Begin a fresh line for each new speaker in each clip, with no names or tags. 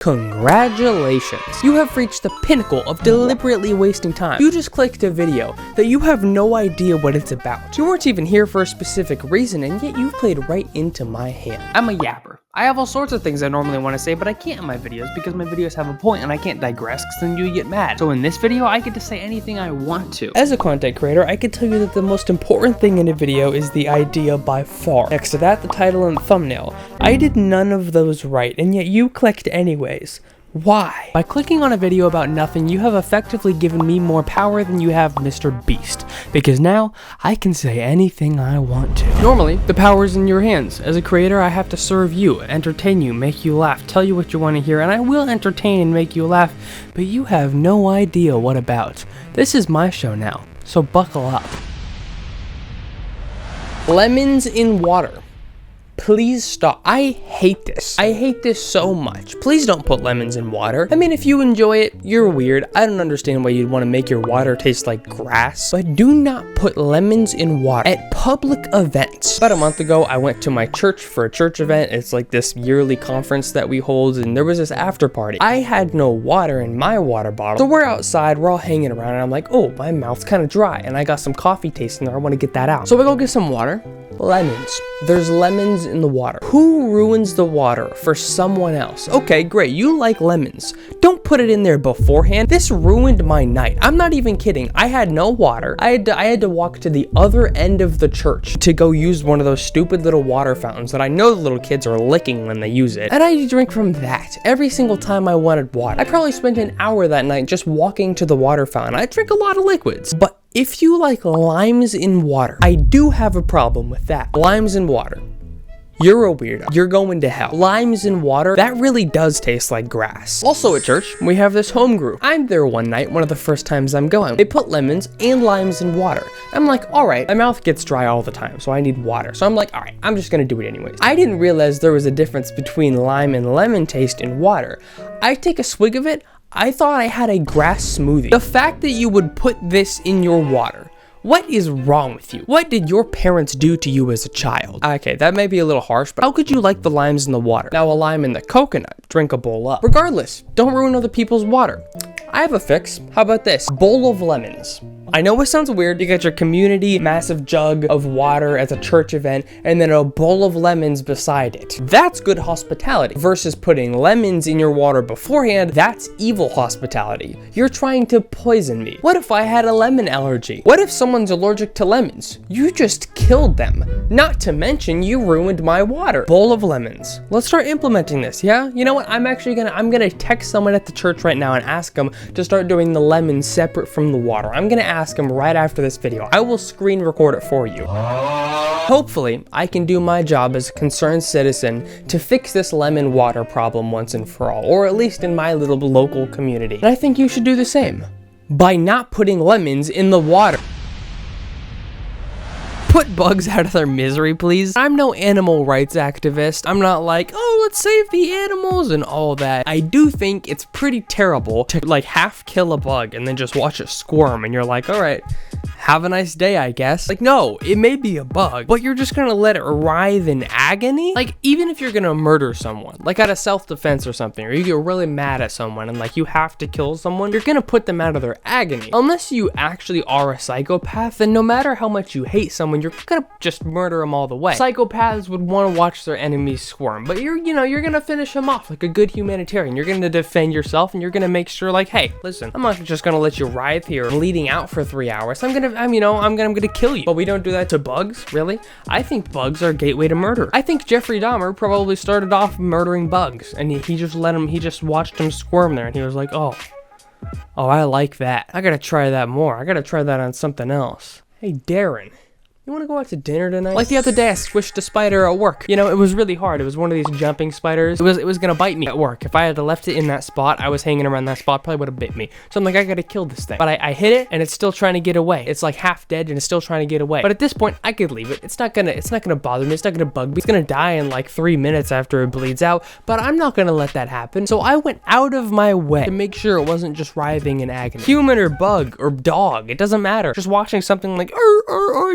Congratulations! You have reached the pinnacle of deliberately wasting time. You just clicked a video that you have no idea what it's about. You weren't even here for a specific reason, and yet you've played right into my hand. I'm a yapper. I have all sorts of things I normally want to say, but I can't in my videos because my videos have a point and I can't digress because then you get mad. So in this video, I get to say anything I want to. As a content creator, I can tell you that the most important thing in a video is the idea by far. Next to that, the title and the thumbnail. I did none of those right, and yet you clicked anyways. Why? By clicking on a video about nothing, you have effectively given me more power than you have Mr. Beast, because now I can say anything I want to. Normally, the power is in your hands. As a creator, I have to serve you, entertain you, make you laugh, tell you what you want to hear, and I will entertain and make you laugh, but you have no idea what about. This is my show now, so buckle up. Lemons in water. Please stop. I hate this. I hate this so much. Please don't put lemons in water. I mean, if you enjoy it, you're weird. I don't understand why you'd want to make your water taste like grass, but do not put lemons in water at public events. About a month ago, I went to my church for a church event. It's like this yearly conference that we hold, and there was this after party. I had no water in my water bottle, so we're outside, we're all hanging around, and I'm like, oh, my mouth's kind of dry, and I got some coffee taste in there. I want to get that out. So we go get some water. Lemons. There's lemons in the water. Who ruins the water for someone else? Okay, great. You like lemons. Don't put it in there beforehand. This ruined my night. I'm not even kidding. I had no water. I had to walk to the other end of the church to go use one of those stupid little water fountains that I know the little kids are licking when they use it. And I had to drink from that every single time I wanted water. I probably spent an hour that night just walking to the water fountain. I drink a lot of liquids, but if you like limes in water, I do have a problem with that. Limes in water. You're a weirdo. You're going to hell. Limes in water, that really does taste like grass. Also at church, we have this home group. I'm there one night, one of the first times I'm going. They put lemons and limes in water. I'm like, all right, my mouth gets dry all the time, so I need water. So I'm like, all right, I'm just gonna do it anyways. I didn't realize there was a difference between lime and lemon taste in water. I take a swig of it, I thought I had a grass smoothie. The fact that you would put this in your water, what is wrong with you? What did your parents do to you as a child? Okay, that may be a little harsh, but how could you like the limes in the water? Now a lime in the coconut, drink a bowl up. Regardless, don't ruin other people's water. I have a fix. How about this? Bowl of lemons. I know it sounds weird. You got your community massive jug of water at a church event and then a bowl of lemons beside it. That's good hospitality. Versus putting lemons in your water beforehand, that's evil hospitality. You're trying to poison me. What if I had a lemon allergy? What if someone's allergic to lemons? You just killed them. Not to mention you ruined my water. Bowl of lemons. Let's start implementing this, yeah? You know what? I'm gonna text someone at the church right now and ask them to start doing the lemons separate from the water. I'm gonna ask him right after this video. I will screen record it for you. Hopefully, I can do my job as a concerned citizen to fix this lemon water problem once and for all, or at least in my little local community. And I think you should do the same by not putting lemons in the water. Put bugs out of their misery, please. I'm no animal rights activist. I'm not like, oh, let's save the animals and all that. I do think it's pretty terrible to like half kill a bug and then just watch it squirm and you're like, all right, have a nice day, I guess. Like, no, it may be a bug, but you're just gonna let it writhe in agony? Like, even if you're gonna murder someone, like out of self-defense or something, or you get really mad at someone and like you have to kill someone, you're gonna put them out of their agony. Unless you actually are a psychopath, then no matter how much you hate someone, you're gonna just murder them all the way. Psychopaths would want to watch their enemies squirm, but you're gonna finish them off like a good humanitarian. You're gonna defend yourself and you're gonna make sure like, hey, listen, I'm not just gonna let you writhe here bleeding out for 3 hours. I'm gonna kill you. But we don't do that to bugs, really? I think bugs are a gateway to murder. I think Jeffrey Dahmer probably started off murdering bugs and he just watched them squirm there and he was like, oh, I like that. I gotta try that more. I gotta try that on something else. Hey, Darren. You want to go out to dinner tonight? Like the other day, I squished a spider at work. You know, it was really hard. It was one of these jumping spiders. It was gonna bite me at work. If I had left it in that spot, I was hanging around that spot, probably would have bit me. So I'm like, I gotta kill this thing. But I hit it, and it's still trying to get away. It's like half dead, and it's still trying to get away. But at this point, I could leave it. It's not gonna bother me. It's not gonna bug me. It's gonna die in like 3 minutes after it bleeds out. But I'm not gonna let that happen. So I went out of my way to make sure it wasn't just writhing in agony. Human or bug or dog, it doesn't matter. Just watching something like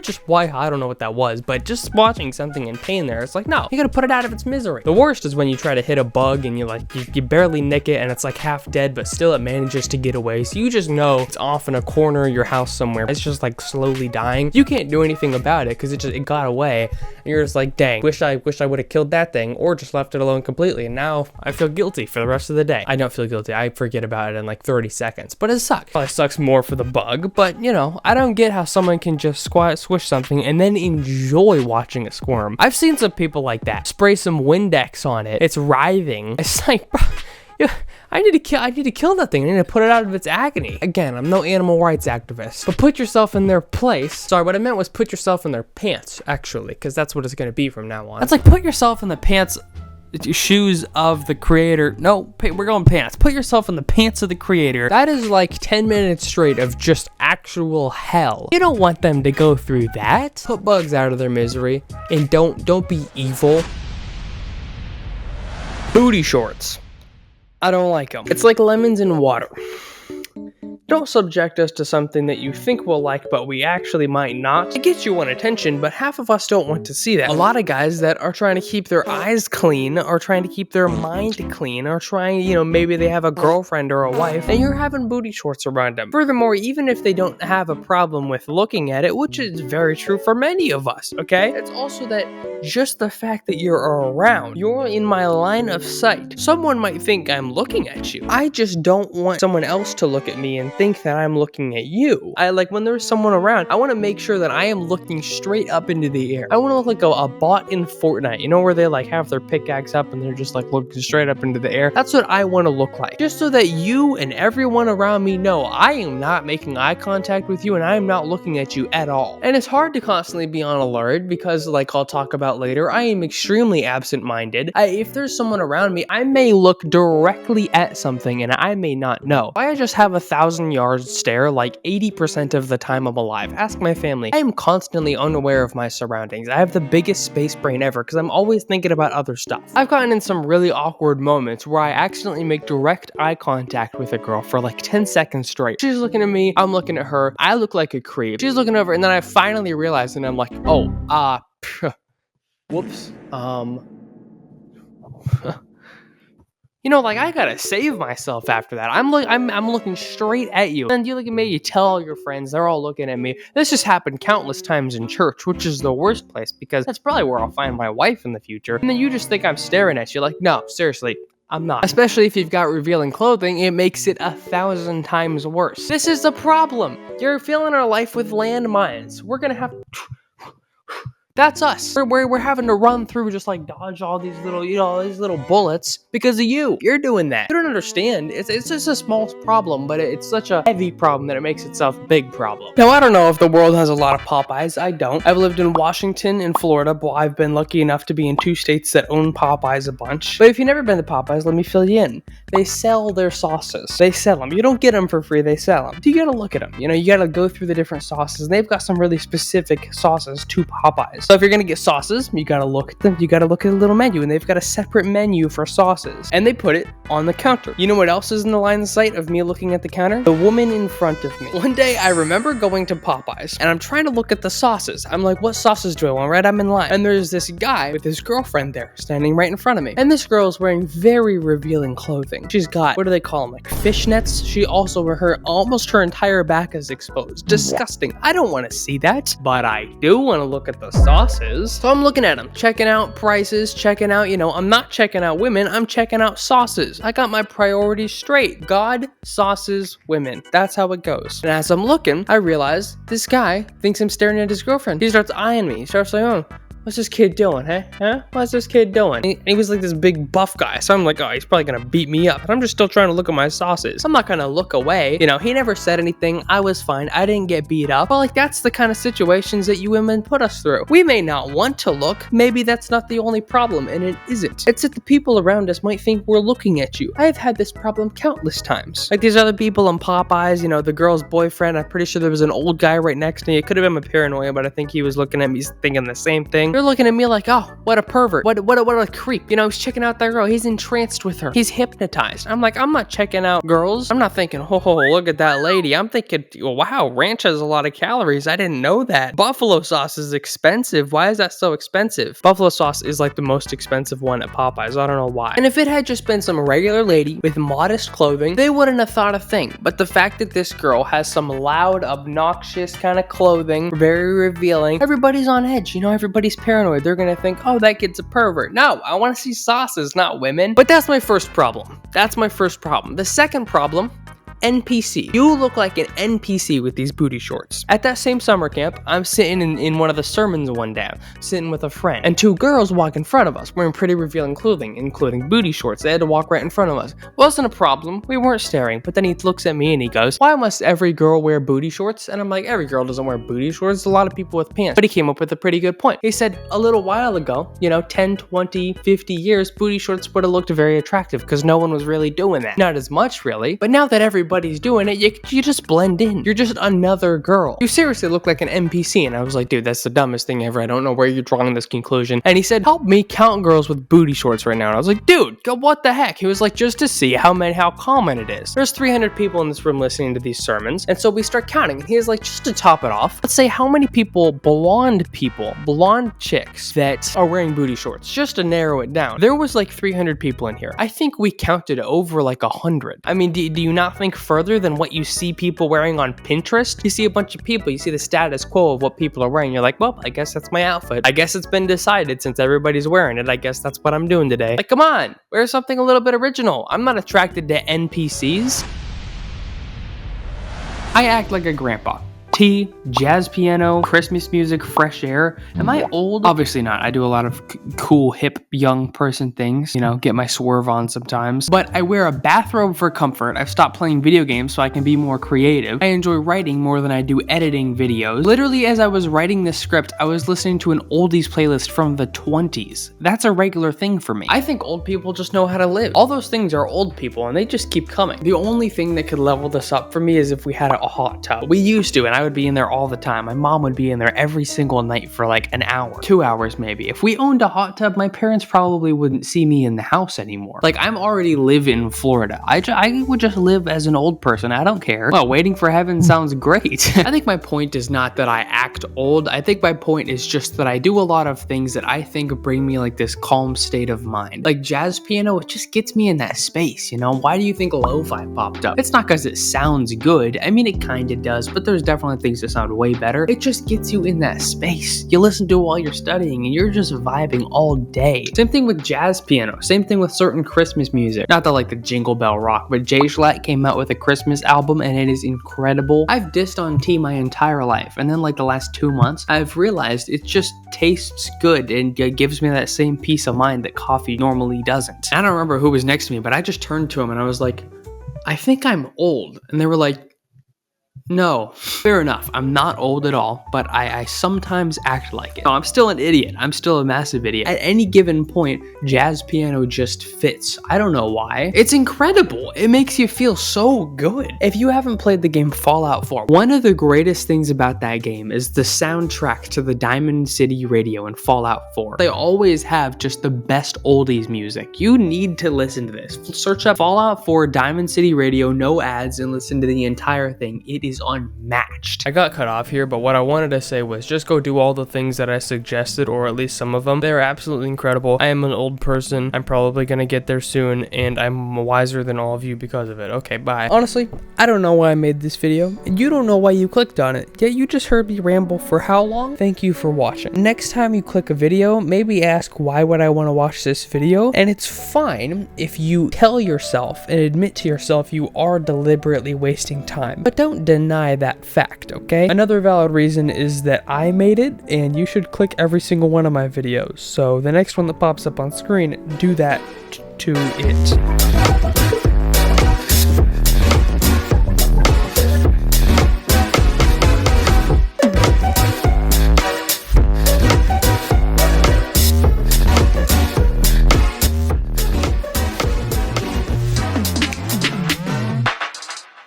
just I don't know what that was, but just watching something in pain there, it's like, no, you gotta put it out of its misery. The worst is when you try to hit a bug and you barely nick it and it's like half dead, but still it manages to get away. So you just know it's off in a corner of your house somewhere. It's just like slowly dying. You can't do anything about it because it got away. And you're just like, dang, wish I would have killed that thing or just left it alone completely. And now I feel guilty for the rest of the day. I don't feel guilty. I forget about it in like 30 seconds, but it sucks. Probably sucks more for the bug, but you know, I don't get how someone can just squish something and then enjoy watching it squirm. I've seen some people like that. Spray some Windex on it. It's writhing. It's like, bro, yeah, I need to kill that thing. I need to put it out of its agony. Again, I'm no animal rights activist, but put yourself in their place. Sorry, what I meant was put yourself in their pants, actually, because that's what it's going to be from now on. It's like put yourself in the pants, shoes of the creator. No, we're going pants. Put yourself in the pants of the creator. That is like 10 minutes straight of just actual hell. You don't want them to go through that. Put bugs out of their misery and don't be evil. Booty shorts. I don't like them. It's like lemons in water. Don't subject us to something that you think we'll like, but we actually might not. It gets you on attention, but half of us don't want to see that. A lot of guys that are trying to keep their eyes clean, or trying to keep their mind clean, or trying, you know, maybe they have a girlfriend or a wife, and you're having booty shorts around them. Furthermore, even if they don't have a problem with looking at it, which is very true for many of us, okay? It's also that just the fact that you're around, you're in my line of sight. Someone might think I'm looking at you. I just don't want someone else to look at me and think that I'm looking at you. I like when there's someone around, I want to make sure that I am looking straight up into the air. I want to look like a bot in Fortnite, you know, where they like have their pickaxe up and they're just like looking straight up into the air. That's what I want to look like. Just so that you and everyone around me know I am not making eye contact with you and I am not looking at you at all. And it's hard to constantly be on alert because, like I'll talk about later, I am extremely absent-minded. If there's someone around me, I may look directly at something and I may not know. If I just have 1,000-yard stare like 80% of the time I'm alive. Ask my family. I am constantly unaware of my surroundings. I have the biggest space brain ever because I'm always thinking about other stuff. I've gotten in some really awkward moments where I accidentally make direct eye contact with a girl for like 10 seconds straight. She's looking at me, I'm looking at her, I look like a creep. She's looking over and then I finally realize and I'm like, oh, whoops, you know, like I gotta save myself after that. I'm looking straight at you. And you look at me, you tell all your friends, they're all looking at me. This has happened countless times in church, which is the worst place because that's probably where I'll find my wife in the future. And then you just think I'm staring at you like, no, seriously, I'm not. Especially if you've got revealing clothing, it makes it 1,000 times worse. This is the problem. You're filling our life with landmines. We're gonna have... That's us. We're having to run through, just like dodge all these little, you know, these little bullets because of you. You're doing that. You don't understand. It's just a small problem, but it's such a heavy problem that it makes itself a big problem. Now, I don't know if the world has a lot of Popeyes. I don't. I've lived in Washington and Florida, but I've been lucky enough to be in 2 states that own Popeyes a bunch. But if you've never been to Popeyes, let me fill you in. They sell their sauces. They sell them. You don't get them for free. They sell them. So you gotta look at them. You know, you gotta go through the different sauces. And they've got some really specific sauces to Popeyes. So if you're gonna get sauces, you gotta look at them. You gotta look at the little menu, and they've got a separate menu for sauces. And they put it on the counter. You know what else is in the line of sight of me looking at the counter? The woman in front of me. One day, I remember going to Popeyes, and I'm trying to look at the sauces. I'm like, what sauces do I want? Right, I'm in line. And there's this guy with his girlfriend there, standing right in front of me. And this girl is wearing very revealing clothing. She's got, what do they call them? Like fishnets? She also, almost her entire back is exposed. Disgusting. I don't want to see that, but I do want to look at the sauces. So I'm looking at them, checking out prices, checking out, you know, I'm not checking out women, I'm checking out sauces. I got my priorities straight. God, sauces, women. That's how it goes. And as I'm looking, I realize this guy thinks I'm staring at his girlfriend. He starts eyeing me. He starts like, oh, what's this kid doing, huh? What's this kid doing? And he was like this big buff guy. So I'm like, oh, he's probably gonna beat me up. But I'm just still trying to look at my sauces. I'm not gonna look away. You know, he never said anything. I was fine. I didn't get beat up. But like, that's the kind of situations that you women put us through. We may not want to look. Maybe that's not the only problem, and it isn't. It's that the people around us might think we're looking at you. I have had this problem countless times. Like these other people in Popeyes, you know, the girl's boyfriend. I'm pretty sure there was an old guy right next to me. It could have been my paranoia, but I think he was looking at me thinking the same thing. They're looking at me like, oh, what a pervert. What a creep. You know, he's checking out that girl. He's entranced with her. He's hypnotized. I'm like, I'm not checking out girls. I'm not thinking, oh, look at that lady. I'm thinking, wow, ranch has a lot of calories. I didn't know that. Buffalo sauce is expensive. Why is that so expensive? Buffalo sauce is like the most expensive one at Popeyes. I don't know why. And if it had just been some regular lady with modest clothing, they wouldn't have thought a thing. But the fact that this girl has some loud, obnoxious kind of clothing, very revealing, everybody's on edge. You know, everybody's paranoid. They're gonna think, oh, that kid's a pervert. No, I want to see sauces, not women. But that's my first problem. That's my first problem. The second problem, NPC. You look like an NPC with these booty shorts. At that same summer camp, I'm sitting in one of the sermons one day, sitting with a friend, and two girls walk in front of us wearing pretty revealing clothing, including booty shorts. They had to walk right in front of us. Wasn't a problem. We weren't staring, but then he looks at me and he goes, why must every girl wear booty shorts? And I'm like, every girl doesn't wear booty shorts. There's a lot of people with pants. But he came up with a pretty good point. He said, a little while ago, you know, 10, 20, 50 years, booty shorts would have looked very attractive because no one was really doing that. Not as much, really. But now that everybody's doing it, you just blend in. You're just another girl. You seriously look like an NPC. And I was like, dude, that's the dumbest thing ever. I don't know where you're drawing this conclusion. And he said, help me count girls with booty shorts right now. And I was like, dude, what the heck? He was like, just to see how common it is. There's 300 people in this room listening to these sermons. And so we start counting. And he was like, just to top it off, let's say how many blonde chicks that are wearing booty shorts, just to narrow it down. There was like 300 people in here. I think we counted over like 100. I mean, do you not think further than what you see people wearing on Pinterest? You see a bunch of people, you see the status quo of what people are wearing. You're like, well, I guess that's my outfit. I guess it's been decided since everybody's wearing it. I guess that's what I'm doing today. Like, come on, wear something a little bit original. I'm not attracted to NPCs. I act like a grandpa. Tea, jazz piano, Christmas music, fresh air. Am I old? Obviously not. I do a lot of cool, hip, young person things. You know, get my swerve on sometimes. But I wear a bathrobe for comfort. I've stopped playing video games so I can be more creative. I enjoy writing more than I do editing videos. Literally, as I was writing this script, I was listening to an oldies playlist from the 20s. That's a regular thing for me. I think old people just know how to live. All those things are old people and they just keep coming. The only thing that could level this up for me is if we had a hot tub. We used to, and I would be in there all the time. My mom would be in there every single night for like an hour, 2 hours maybe. If we owned a hot tub, my parents probably wouldn't see me in the house anymore. Like, I'm already live in Florida. I would just live as an old person. I don't care. Well, waiting for heaven sounds great. I think my point is not that I act old. I think my point is just that I do a lot of things that I think bring me like this calm state of mind. Like jazz piano, it just gets me in that space, you know? Why do you think lo-fi popped up? It's not because it sounds good. I mean, it kind of does, but there's definitely things that sound way better. It just gets you in that space. You listen to it while you're studying and you're just vibing all day. Same thing with jazz piano. Same thing with certain Christmas music. Not that like the Jingle Bell Rock, but Jay Schlatt came out with a Christmas album and it is incredible. I've dissed on tea my entire life, and then like the last 2 months, I've realized it just tastes good and gives me that same peace of mind that coffee normally doesn't. I don't remember who was next to me, but I just turned to him and I was like, I think I'm old. And they were like, no, fair enough. I'm not old at all, but I sometimes act like it. No, I'm still an idiot. I'm still a massive idiot. At any given point, jazz piano just fits. I don't know why. It's incredible. It makes you feel so good. If you haven't played the game Fallout 4, one of the greatest things about that game is the soundtrack to the Diamond City radio in Fallout 4. They always have just the best oldies music. You need to listen to this. Search up Fallout 4 Diamond City radio, no ads, and listen to the entire thing. It is unmatched. I got cut off here, but what I wanted to say was just go do all the things that I suggested, or at least some of them. They're absolutely incredible. I am an old person. I'm probably gonna get there soon, and I'm wiser than all of you because of it. Okay, bye. Honestly, I don't know why I made this video, and you don't know why you clicked on it, yet you just heard me ramble for how long? Thank you for watching. Next time you click a video, maybe ask why would I want to watch this video, and it's fine if you tell yourself and admit to yourself you are deliberately wasting time, but don't deny that fact, okay? Another valid reason is that I made it, and you should click every single one of my videos. So the next one that pops up on screen, do that to it.